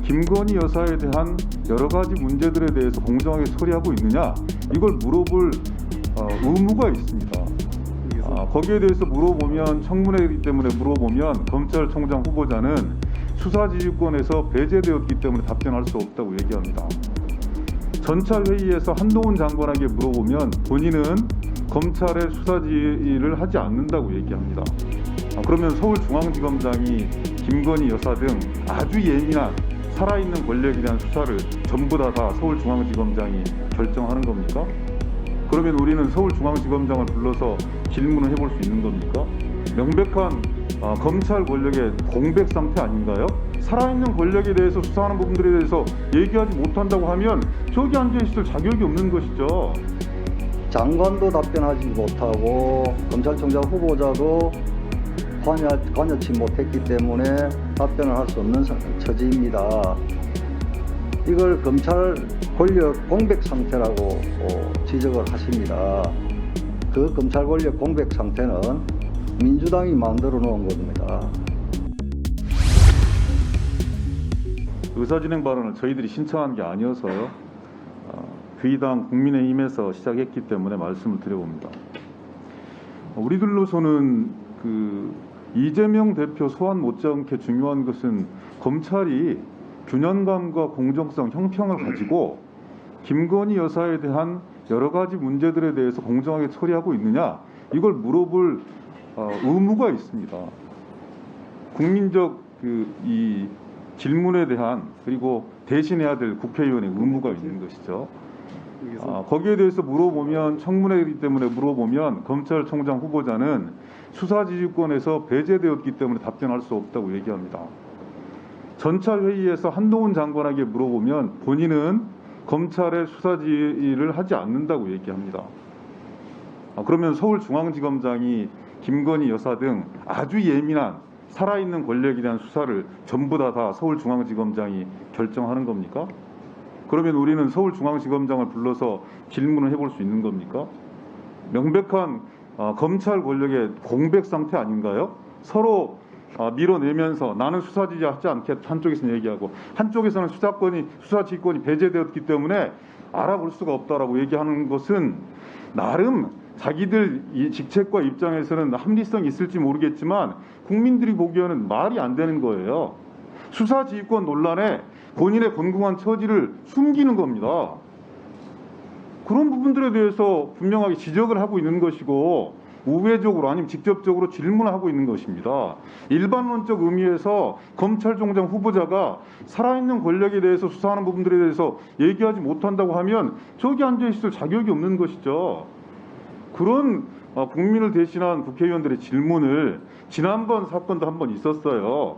김건희 여사에 대한 여러 가지 문제들에 대해서 공정하게 처리하고 있느냐, 이걸 물어볼 의무가 있습니다. 거기에 대해서 물어보면, 청문회이기 때문에 물어보면 검찰총장 후보자는 수사지휘권에서 배제되었기 때문에 답변할 수 없다고 얘기합니다. 전차 회의에서 한동훈 장관에게 물어보면 본인은 검찰의 수사지휘를 하지 않는다고 얘기합니다. 그러면 서울중앙지검장이 김건희 여사 등 아주 예민한 살아있는 권력에 대한 수사를 전부 다 서울중앙지검장이 결정하는 겁니까? 그러면 우리는 서울중앙지검장을 불러서 질문을 해볼 수 있는 겁니까? 명백한 검찰 권력의 공백 상태 아닌가요? 살아있는 권력에 대해서 수사하는 부분들에 대해서 얘기하지 못한다고 하면 저기 앉아있을 자격이 없는 것이죠. 장관도 답변하지 못하고 검찰총장 후보자도 관여치 못했기 때문에 답변을 할 수 없는 처지입니다. 이걸 검찰 권력 공백 상태라고 지적을 하십니다. 그 검찰 권력 공백 상태는 민주당이 만들어 놓은 겁니다. 의사진행 발언을 저희들이 신청한 게 아니어서요. 저희 당 국민의힘에서 시작했기 때문에 말씀을 드려봅니다. 우리들로서는 이재명 대표 소환 못지않게 중요한 것은 검찰이 균형감과 공정성, 형평을 가지고 김건희 여사에 대한 여러 가지 문제들에 대해서 공정하게 처리하고 있느냐, 이걸 물어볼 의무가 있습니다. 국민적 이 질문에 대한, 그리고 대신해야 될 국회의원의 의무가 있는 것이죠. 거기에 대해서 물어보면, 청문회이기 때문에 물어보면 검찰총장 후보자는 수사지휘권에서 배제되었기 때문에 답변할 수 없다고 얘기합니다. 전차 회의에서 한동훈 장관에게 물어보면 본인은 검찰의 수사지휘를 하지 않는다고 얘기합니다. 그러면 서울중앙지검장이 김건희 여사 등 아주 예민한 살아있는 권력에 대한 수사를 전부 다 서울중앙지검장이 결정하는 겁니까? 그러면 우리는 서울중앙지검장을 불러서 질문을 해볼 수 있는 겁니까? 명백한 검찰 권력의 공백 상태 아닌가요? 서로 밀어내면서 나는 수사지휘 하지 않겠다 한쪽에서는 얘기하고, 한쪽에서는 수사지휘권이 배제되었기 때문에 알아볼 수가 없다라고 얘기하는 것은 나름 자기들 이 직책과 입장에서는 합리성이 있을지 모르겠지만 국민들이 보기에는 말이 안 되는 거예요. 수사지휘권 논란에 본인의 곤궁한 처지를 숨기는 겁니다. 그런 부분들에 대해서 분명하게 지적을 하고 있는 것이고, 우회적으로 아니면 직접적으로 질문을 하고 있는 것입니다. 일반론적 의미에서 검찰총장 후보자가 살아있는 권력에 대해서 수사하는 부분들에 대해서 얘기하지 못한다고 하면 저기 앉아있을 자격이 없는 것이죠. 그런 국민을 대신한 국회의원들의 질문을, 지난번 사건도 한 번 있었어요.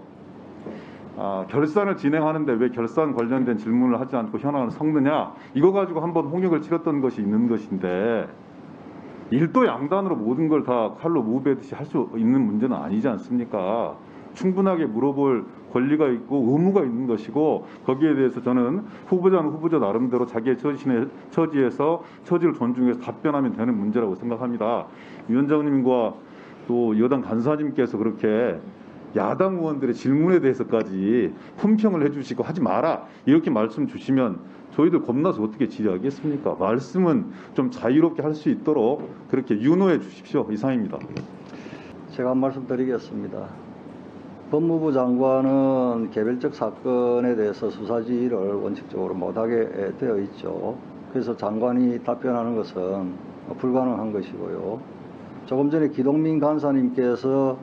결산을 진행하는데 왜 결산 관련된 질문을 하지 않고 현황을 섞느냐, 이거 가지고 한번 홍역을 치렀던 것이 있는 것인데, 일도 양단으로 모든 걸 다 칼로 무베듯이 할 수 있는 문제는 아니지 않습니까? 충분하게 물어볼 권리가 있고 의무가 있는 것이고, 거기에 대해서 저는 후보자는 후보자 나름대로 자기의 처지에서 처지를 존중해서 답변하면 되는 문제라고 생각합니다. 위원장님과 또 여당 간사님께서 그렇게 야당 의원들의 질문에 대해서까지 품평을 해주시고 하지 마라 이렇게 말씀 주시면 저희들 겁나서 어떻게 질의하겠습니까? 말씀은 좀 자유롭게 할 수 있도록 그렇게 윤호해 주십시오. 이상입니다. 제가 한 말씀 드리겠습니다. 법무부 장관은 개별적 사건에 대해서 수사지휘를 원칙적으로 못하게 되어 있죠. 그래서 장관이 답변하는 것은 불가능한 것이고요. 조금 전에 기동민 간사님께서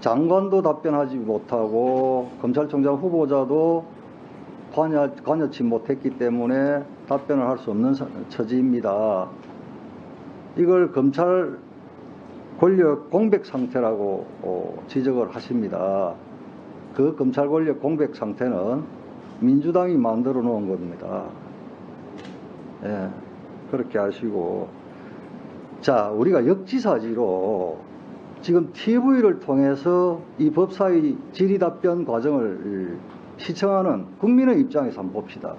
장관도 답변하지 못하고 검찰총장 후보자도 관여치 못했기 때문에 답변을 할 수 없는 처지입니다. 이걸 검찰 권력 공백 상태라고 지적을 하십니다. 그 검찰 권력 공백 상태는 민주당이 만들어 놓은 겁니다. 예, 그렇게 하시고, 자, 우리가 역지사지로 지금 TV를 통해서 이 법사위 질의답변 과정을 시청하는 국민의 입장에서 한번 봅시다.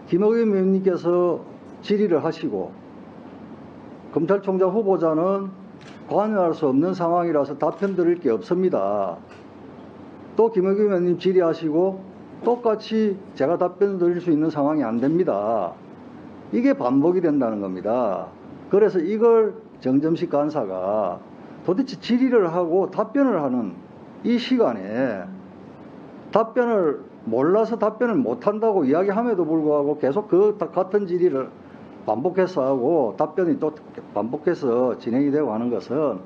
김의겸 의원님께서 질의를 하시고 검찰총장 후보자는 관여할 수 없는 상황이라서 답변 드릴 게 없습니다. 또 김의겸 의원님 질의하시고 똑같이 제가 답변 드릴 수 있는 상황이 안 됩니다. 이게 반복이 된다는 겁니다. 그래서 이걸 정점식 간사가 도대체 질의를 하고 답변을 하는 이 시간에 답변을 몰라서 답변을 못한다고 이야기함에도 불구하고 계속 그 같은 질의를 반복해서 하고 답변이 또 반복해서 진행이 되고 하는 것은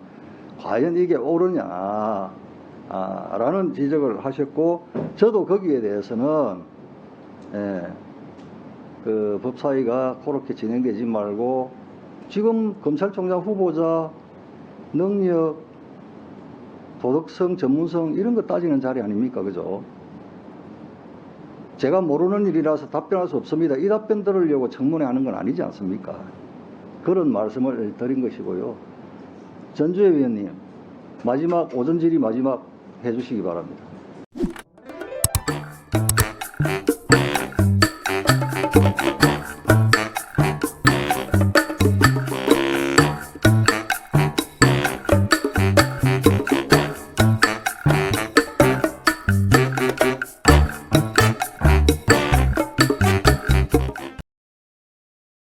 과연 이게 옳으냐 라는 지적을 하셨고, 저도 거기에 대해서는 그 법사위가 그렇게 진행되지 말고 지금 검찰총장 후보자 능력, 도덕성, 전문성 이런 거 따지는 자리 아닙니까? 그죠? 제가 모르는 일이라서 답변할 수 없습니다. 이 답변 들으려고 청문회 하는 건 아니지 않습니까? 그런 말씀을 드린 것이고요. 전주혜 위원님, 마지막 오전 질의 마지막 해주시기 바랍니다.